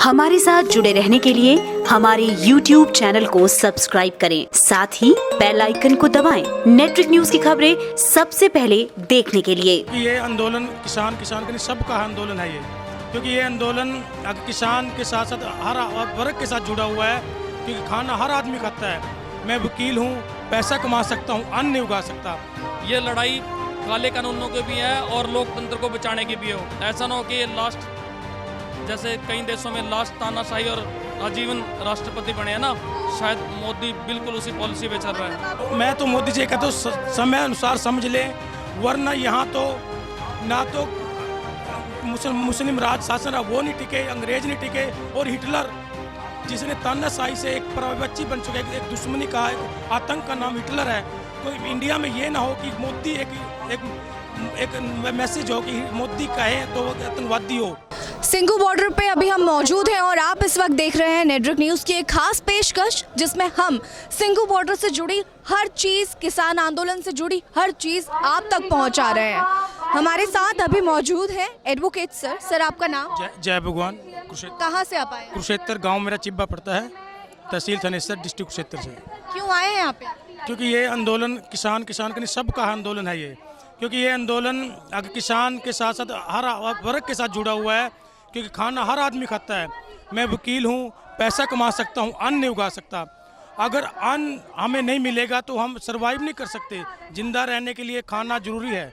हमारे साथ जुड़े रहने के लिए हमारे YouTube चैनल को सब्सक्राइब करें, साथ ही बेल आइकन को दबाएं। नेटवर्क न्यूज की खबरें सबसे पहले देखने के लिए। ये आंदोलन किसान का नहीं, सबका आंदोलन है ये, क्योंकि ये आंदोलन किसान के साथ साथ हर वर्ग के साथ जुड़ा हुआ है, क्योंकि खाना हर आदमी खाता है। मैं वकील हूँ, पैसा कमा सकता हूँ, अन्न नहीं उगा सकता। ये लड़ाई काले कानूनों की भी है और लोकतंत्र को बचाने की भी हो। ऐसा ना हो कि ये लास्ट, जैसे कई देशों में लास्ट तानाशाही और आजीवन राष्ट्रपति बने हैं ना, शायद मोदी बिल्कुल उसी पॉलिसी पे चल रहा है। मैं तो मोदी जी कहता हूँ समय अनुसार समझ ले, वरना यहाँ तो ना तो मुस्लिम राज शासन वो नहीं टिके, अंग्रेज नहीं टिके, और हिटलर जिसने तानाशाही से एक परवच्ची बन चुका है, एक दुश्मनी का, एक आतंक का नाम हिटलर है। तो इंडिया में ये ना हो कि मोदी एक मैसेज हो कि मोदी कहे तो वो आतंकवादी हो। सिंघू बॉर्डर पे अभी हम मौजूद हैं और आप इस वक्त देख रहे हैं नेटवर्क न्यूज़ की एक खास पेशकश, जिसमें हम सिंघू बॉर्डर से जुड़ी हर चीज़, किसान आंदोलन से जुड़ी हर चीज़ आप तक पहुंचा रहे हैं। हमारे साथ अभी मौजूद है एडवोकेट सर आपका नाम? जय भगवान। कहाँ से आप आए? कुरुक्षेत्र गांव मेरा चिब्बा पड़ता है, तहसील थनेसर, डिस्ट्रिक्ट कुरुक्षेत्र से। क्यों आए हैं यहाँ पे? क्योंकि ये आंदोलन किसान का नहीं, सबका आंदोलन है ये, क्योंकि ये आंदोलन किसान के साथ साथ हर वर्ग के साथ जुड़ा हुआ है, क्योंकि खाना हर आदमी खाता है। मैं वकील हूँ, पैसा कमा सकता हूँ, अन्न नहीं उगा सकता। अगर अन्न हमें नहीं मिलेगा तो हम सर्वाइव नहीं कर सकते। जिंदा रहने के लिए खाना जरूरी है।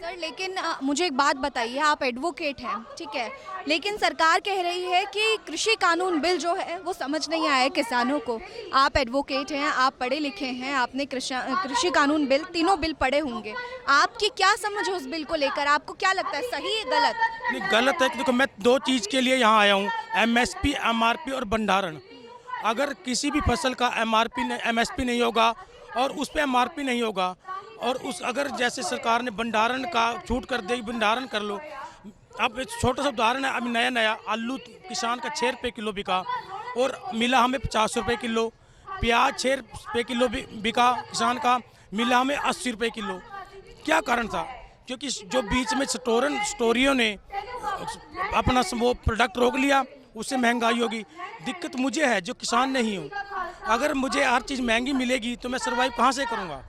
सर लेकिन मुझे एक बात बताइए, आप एडवोकेट हैं, ठीक है, लेकिन सरकार कह रही है कि कृषि कानून बिल जो है वो समझ नहीं आया है किसानों को। आप एडवोकेट हैं, आप पढ़े लिखे हैं, आपने कृषि कानून बिल, तीनों बिल पढ़े होंगे, आपकी क्या समझ है उस बिल को लेकर? आपको क्या लगता है, सही है गलत? नहीं, गलत है। देखो, मैं दो चीज़ के लिए यहाँ आया हूँ, MSP, MRP और भंडारण। अगर किसी भी फसल का MSP नहीं होगा और उस पर MRP नहीं होगा, और अगर जैसे सरकार ने भंडारण का छूट कर देगी, भंडारण कर लो। अब एक छोटा सा उदाहरण है, अभी नया आलू किसान का 6 रुपये किलो बिका और मिला हमें 50 रुपये किलो। प्याज 6 रुपये किलो बिका किसान का, मिला हमें 80 रुपये किलो। क्या कारण था? क्योंकि जो बीच में स्टोरियों ने अपना वो प्रोडक्ट रोक लिया, उससे महंगाई होगी। दिक्कत मुझे है जो किसान नहीं हूँ। अगर मुझे हर चीज़ महंगी मिलेगी तो मैं सर्वाइव कहाँ से करूँगा?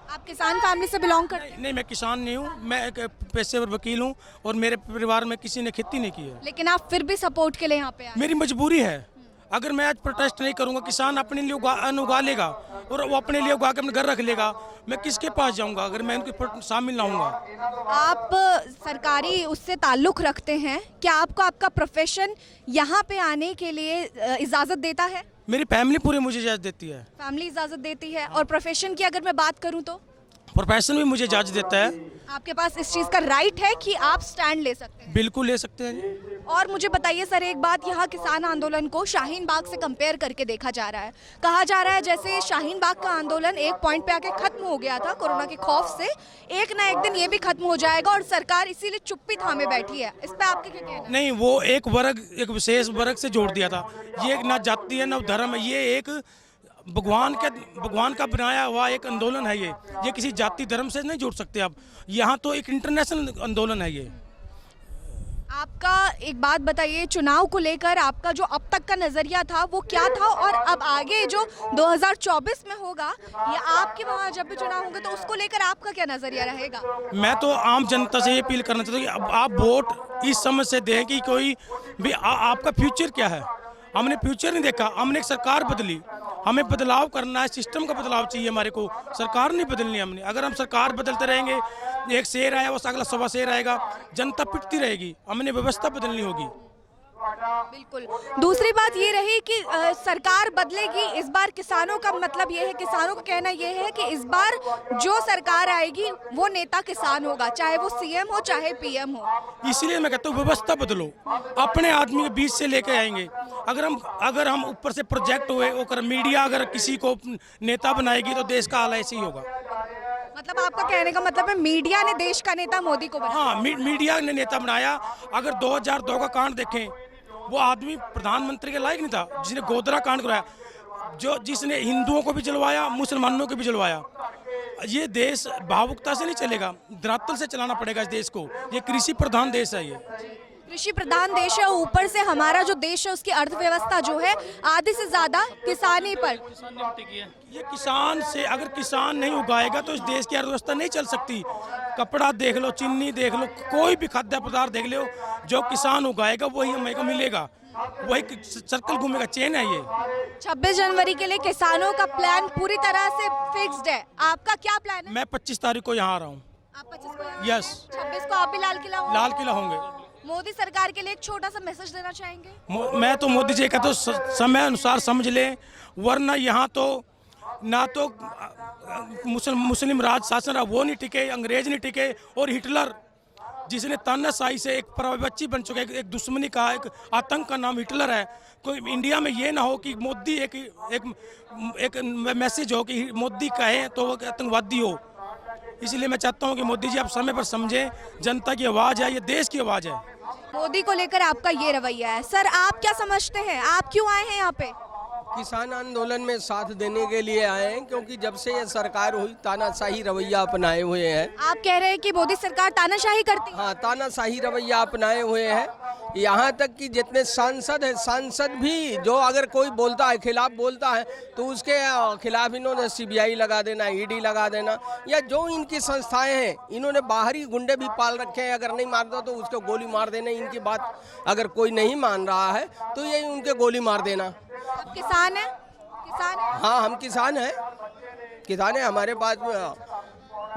आप किसान फैमिली से बिलोंग करते हैं? नहीं, मैं किसान नहीं हूँ, मैं एक पेशेवर वकील हूँ और मेरे परिवार में किसी ने खेती नहीं की है। लेकिन आप फिर भी सपोर्ट के लिए यहाँ पे आए? मेरी मजबूरी है। अगर मैं आज प्रोटेस्ट नहीं करूँगा, किसान अपने लिए अन्न उगा लेगा और वो अपने लिए उगा के अपने घर रख लेगा, मैं किसके पास जाऊँगा अगर मैं उनके शामिल ना होऊंगा? आप सरकारी उससे ताल्लुक़ रखते हैं, क्या आपको आपका प्रोफेशन यहाँ पे आने के लिए इजाज़त देता है? मेरी फैमिली पूरी मुझे इजाज़त देती है। फैमिली इजाज़त देती है। और प्रोफेशन की अगर मैं बात करूँ तो? प्रोफेशन भी मुझे इजाज़त देता है। आपके पास इस चीज़ का राइट है कि आप स्टैंड ले सकते हैं? बिल्कुल ले सकते हैं। और मुझे बताइए सर एक बात, यहाँ किसान आंदोलन को शाहीन बाग से कंपेयर करके देखा जा रहा है। कहा जा रहा है जैसे शाहीन बाग का आंदोलन एक पॉइंट पे आके खत्म हो गया था कोरोना के खौफ से, एक ना एक दिन ये भी खत्म हो जाएगा और सरकार इसीलिए चुप्पी थामे बैठी है। इस पर आपके क्या कहना है? नहीं, वो एक विशेष वर्ग से जोड़ दिया था। ये ना जाति है ना धर्म है, ये एक भगवान का बनाया हुआ एक आंदोलन है। ये किसी जाति धर्म से नहीं जोड़ सकते आप। यहाँ तो एक इंटरनेशनल आंदोलन है ये। आपका एक बात बताइए, चुनाव को लेकर आपका जो अब तक का नज़रिया था वो क्या था, और अब आगे जो 2024 में होगा या आपके वहाँ जब भी चुनाव होंगे तो उसको लेकर आपका क्या नज़रिया रहेगा? मैं तो आम जनता से ये अपील करना चाहता हूँ कि अब आप वोट इस समझ से दें कि कोई भी आपका फ्यूचर क्या है। हमने फ्यूचर नहीं देखा, हमने एक सरकार बदली, हमें बदलाव करना है, सिस्टम का बदलाव चाहिए हमारे को, सरकार नहीं बदलनी हमने। अगर हम सरकार बदलते रहेंगे, एक शेर आया वो अगला 1.25 शेर आएगा, जनता पिटती रहेगी। हमने व्यवस्था बदलनी होगी। बिल्कुल। दूसरी बात ये रही कि सरकार बदलेगी, इस बार किसानों का मतलब ये है, किसानों का कहना ये है कि इस बार जो सरकार आएगी वो नेता किसान होगा, चाहे वो CM हो चाहे PM हो। इसीलिए मैं कहता हूँ व्यवस्था बदलो, अपने आदमी के बीच से लेके आएंगे। अगर हम ऊपर से प्रोजेक्ट हुए और मीडिया अगर किसी को नेता बनाएगी तो देश का हाल ऐसे ही होगा। मतलब आपका कहने का मतलब है मीडिया ने देश का नेता मोदी को बनाया? हाँ, मीडिया ने नेता बनाया। अगर 2002 का कांड देखें, वो आदमी प्रधानमंत्री के लायक नहीं था जिसने गोधरा कांड कराया, जिसने हिंदुओं को भी जलवाया, मुसलमानों को भी जलवाया। ये देश भावुकता से नहीं चलेगा, धरातल से चलाना पड़ेगा इस देश को। ये कृषि प्रधान देश है ये। कृषि प्रधान देश है, ऊपर से हमारा जो देश है उसकी अर्थव्यवस्था जो है आधे से ज्यादा किसानी पर। किसान ने टिकी है। ये किसान से, अगर किसान नहीं उगाएगा तो इस देश की अर्थव्यवस्था नहीं चल सकती। कपड़ा देख लो, चीनी देख लो, कोई भी खाद्य पदार्थ देख लो, जो किसान उगाएगा वही हमें को मिलेगा, वही सर्कल घूमेगा, चेन है ये। 26 जनवरी के लिए किसानों का प्लान पूरी तरह से फिक्स्ड है, आपका क्या प्लान है? मैं 25 तारीख को यहाँ आ रहा हूँ। आप 25 को यहाँ यस। 26 को आप भी लाल किला होंगे? लाल किला होंगे। मोदी सरकार के लिए एक छोटा सा मैसेज देना चाहेंगे? मैं तो मोदी जी कहता हूँ समय अनुसार समझ ले, वरना यहाँ तो ना तो मुस्लिम राज शासन रहा वो नहीं टिके, अंग्रेज नहीं टिके, और हिटलर जिसने तानाशाही से एक परवच्ची बन चुका है, एक दुश्मनी का, एक आतंक का नाम हिटलर है। कोई इंडिया में ये ना हो कि मोदी एक मैसेज हो कि मोदी कहे तो वो आतंकवादी हो। इसलिए मैं चाहता हूँ कि मोदी जी आप समय पर समझें, जनता की आवाज़ है, ये देश की आवाज़ है। मोदी को लेकर आपका ये रवैया है। सर आप क्या समझते हैं, आप क्यों आए हैं यहाँ पे? किसान आंदोलन में साथ देने के लिए आए हैं, क्योंकि जब से ये सरकार हुई तानाशाही रवैया अपनाए हुए हैं। आप कह रहे हैं कि मोदी सरकार तानाशाही करती है? हाँ, तानाशाही रवैया अपनाए हुए हैं। यहाँ तक कि जितने सांसद हैं, सांसद भी जो अगर कोई बोलता है, खिलाफ बोलता है, तो उसके खिलाफ इन्होंने CBI लगा देना, ED लगा देना, या जो इनकी संस्थाएं हैं इन्होंने बाहरी गुंडे भी पाल रखे हैं। अगर नहीं मारता तो उसको गोली मार देना। इनकी बात अगर कोई नहीं मान रहा है तो ये उनके गोली मार देना। आप किसान हैं? किसान हैं? हाँ, हम किसान हैं। किसान हैं, हमारे पास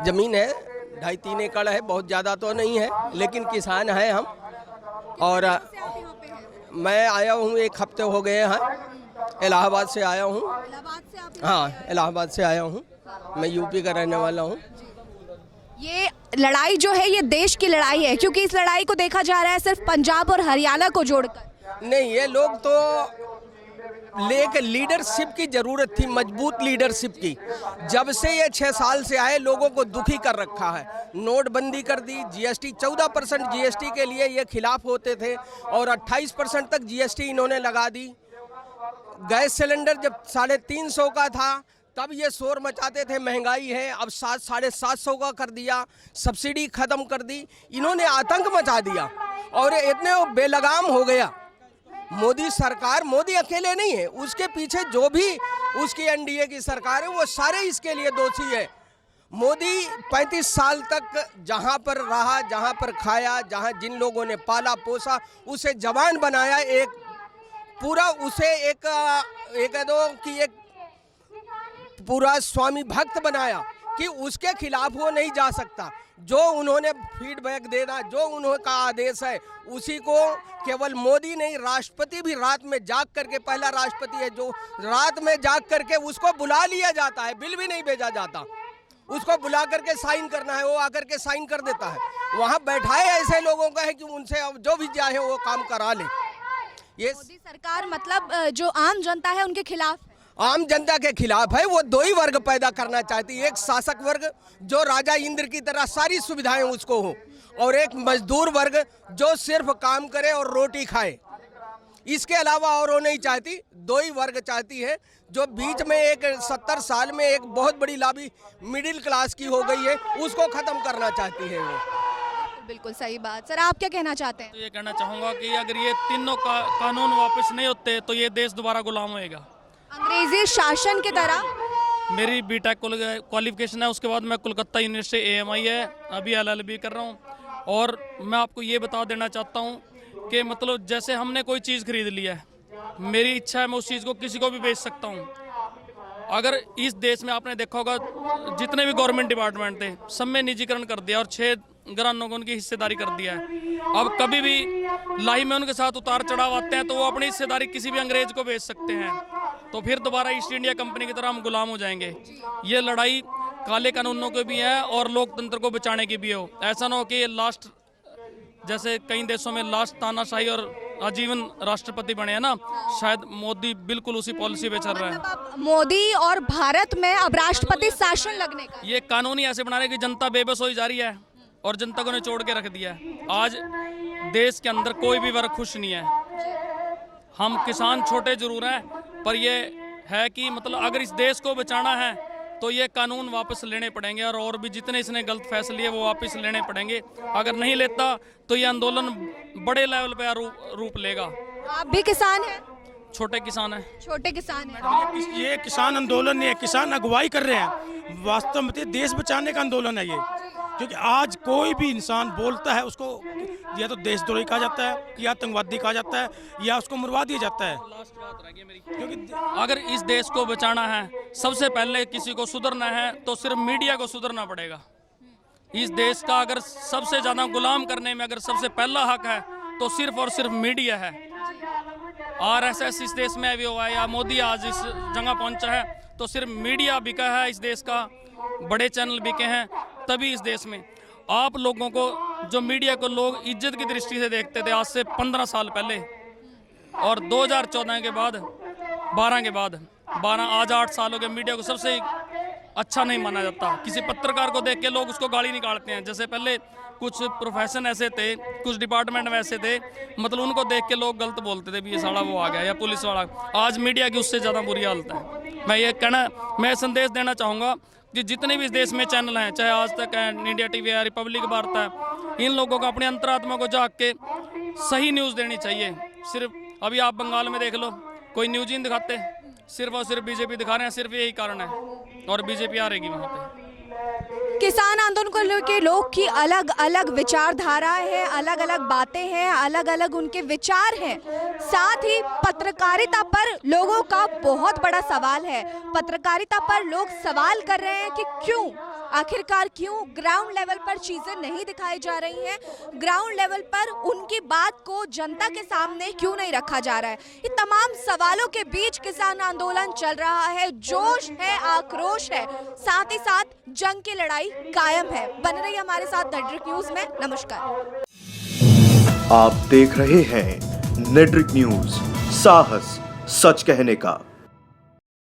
जमीन है 2.5-3 एकड़ है, बहुत ज़्यादा तो नहीं है, लेकिन किसान है हम। और मैं आया हूँ, 1 हफ्ते हो गए हैं, इलाहाबाद से आया हूँ। इलाहाबाद से आप? हाँ, इलाहाबाद से आया हूँ, मैं यूपी का रहने वाला हूँ। ये लड़ाई जो है ये देश की लड़ाई है, क्योंकि इस लड़ाई को देखा जा रहा है सिर्फ पंजाब और हरियाणा को जोड़कर। नहीं, ये लोग तो लेकर लीडरशिप की जरूरत थी, मजबूत लीडरशिप की। जब से ये 6 साल से आए लोगों को दुखी कर रखा है। नोटबंदी कर दी, GST 14% GST के लिए ये खिलाफ होते थे और 28% तक GST इन्होंने लगा दी। गैस सिलेंडर जब 350 का था तब ये शोर मचाते थे महंगाई है, अब 700-750 का कर दिया। सब्सिडी खत्म कर दी, इन्होंने आतंक मचा दिया और इतने बेलगाम हो गया। मोदी सरकार, मोदी अकेले नहीं है, उसके पीछे जो भी उसकी NDA की सरकार है वो सारे इसके लिए दोषी है। मोदी 35 साल तक जहां पर रहा, जहां पर खाया, जहां जिन लोगों ने पाला पोसा, उसे जवान बनाया, एक पूरा उसे एक पूरा स्वामी भक्त बनाया कि उसके खिलाफ वो नहीं जा सकता। जो उन्होंने फीडबैक देना, जो उनका आदेश है, उसी को केवल मोदी नहीं, राष्ट्रपति भी रात में जाग करके, पहला राष्ट्रपति है जो रात में जाग करके उसको बुला लिया जाता है, बिल भी नहीं भेजा जाता, उसको बुला करके साइन करना है, वो आकर के साइन कर देता है। वहाँ बैठाए ऐसे लोगों का है कि उनसे अब जो भी चाहे वो काम करा ले। ये मोदी सरकार मतलब जो आम जनता है उनके खिलाफ, आम जनता के खिलाफ है। वो 2 ही वर्ग पैदा करना चाहती है, एक शासक वर्ग जो राजा इंद्र की तरह सारी सुविधाएं उसको हो, और एक मजदूर वर्ग जो सिर्फ काम करे और रोटी खाए। इसके अलावा और वो नहीं चाहती। 2 ही वर्ग चाहती है, जो बीच में एक 70 साल में एक बहुत बड़ी लॉबी मिडिल क्लास की हो गई है, उसको खत्म करना चाहती है वो। बिल्कुल सही बात। सर आप क्या कहना चाहते हैं? तो ये कहना चाहूँगा कि अगर ये तीनों कानून वापस नहीं होते तो ये देश दोबारा गुलाम होएगा, अंग्रेजी शासन की तरह। मेरी बीटेक क्वालिफिकेशन है, उसके बाद मैं कोलकाता यूनिवर्सिटी AMI है, अभी LLB कर रहा हूँ। और मैं आपको ये बता देना चाहता हूँ कि मतलब जैसे हमने कोई चीज़ खरीद लिया है, मेरी इच्छा है मैं उस चीज़ को किसी को भी बेच सकता हूँ। अगर इस देश में आपने देखा होगा जितने भी गवर्नमेंट डिपार्टमेंट थे सब में निजीकरण कर दिया और 6 घरानों को उनकी हिस्सेदारी कर दिया है। अब कभी भी लाइव में उनके साथ उतार चढ़ाव आते हैं तो वो अपनी हिस्सेदारी किसी भी अंग्रेज को बेच सकते हैं, तो फिर दोबारा ईस्ट इंडिया कंपनी की तरह हम गुलाम हो जाएंगे। ये लड़ाई काले कानूनों की भी है और लोकतंत्र को बचाने की भी हो। ऐसा ना हो कि लास्ट जैसे कई देशों में लास्ट तानाशाही और आजीवन राष्ट्रपति बने हैं ना, शायद मोदी बिल्कुल उसी पॉलिसी पे चल रहा है। मतलब मोदी और भारत में अब राष्ट्रपति शासन लगने का ये कानून ही ऐसे बना रहे कि जनता बेबस हो जा रही है और जनता को निचोड़ के रख दिया है। आज देश के अंदर कोई भी वर्ग खुश नहीं है। हम किसान छोटे जरूर हैं, पर ये है कि मतलब अगर इस देश को बचाना है तो ये कानून वापस लेने पड़ेंगे और भी जितने इसने गलत फैसले लिए वो वापस लेने पड़ेंगे। अगर नहीं लेता तो ये आंदोलन बड़े लेवल पे रूप लेगा। आप भी किसान हैं? छोटे किसान हैं। छोटे किसान हैं। ये किसान आंदोलन नहीं है, किसान अगुवाई कर रहे हैं। वास्तव में देश बचाने का आंदोलन है ये, क्योंकि आज कोई भी इंसान बोलता है उसको या तो देशद्रोही कहा जाता है, या आतंकवादी कहा जाता है, या उसको मरवा दिया जाता है। लास्ट बात रहेगी मेरी, क्योंकि अगर इस देश को बचाना है, सबसे पहले किसी को सुधरना है तो सिर्फ मीडिया को सुधरना पड़ेगा। इस देश का अगर सबसे ज़्यादा गुलाम करने में अगर सबसे पहला हक है तो सिर्फ और सिर्फ मीडिया है। RSS इस देश में भी हुआ है या मोदी आज इस जगह पहुंचा है तो सिर्फ मीडिया बिका है इस देश का, बड़े चैनल बिके हैं तभी इस देश में। आप लोगों को जो मीडिया को लोग इज्जत की दृष्टि से देखते थे आज से 15 साल पहले, और 2014 के बाद 12 आज 8 साल हो गए, मीडिया को सबसे अच्छा नहीं माना जाता। किसी पत्रकार को देख के लोग उसको गाली निकालते हैं। जैसे पहले कुछ प्रोफेशन ऐसे थे, कुछ डिपार्टमेंट वैसे थे, मतलब उनको देख के लोग गलत बोलते थे भी ये साला वो आ गया या पुलिस वाला। आज मीडिया की उससे ज़्यादा बुरी हालत है। मैं संदेश देना चाहूँगा कि जितने भी इस देश में चैनल हैं, चाहे आज तक है, इंडिया टीवी है, रिपब्लिक वार्ता है, इन लोगों को अपनी अंतरात्मा को जाग के सही न्यूज़ देनी चाहिए। सिर्फ अभी आप बंगाल में देख लो, कोई न्यूज़ ही नहीं दिखाते, सिर्फ और सिर्फ बीजेपी दिखा रहे हैं। सिर्फ यही कारण है और बीजेपी आ रहेगी वहाँ पे। किसान आंदोलन को लेकर लोग की अलग अलग विचारधाराएं हैं, अलग अलग बातें हैं, अलग अलग उनके विचार हैं। साथ ही पत्रकारिता पर लोगों का बहुत बड़ा सवाल है। पत्रकारिता पर लोग सवाल कर रहे हैं कि क्यों, आखिरकार क्यों ग्राउंड लेवल पर चीजें नहीं दिखाई जा रही हैं, ग्राउंड लेवल पर उनकी बात को जनता के सामने क्यों नहीं रखा जा रहा है। ये तमाम सवालों के बीच किसान आंदोलन चल रहा है। जोश है, आक्रोश है, साथ ही साथ जंग की लड़ाई कायम है। बन रही हमारे साथ नेटवर्क न्यूज में। नमस्कार। आप देख रहे हैं नेटवर्क न्यूज, साहस सच कहने का।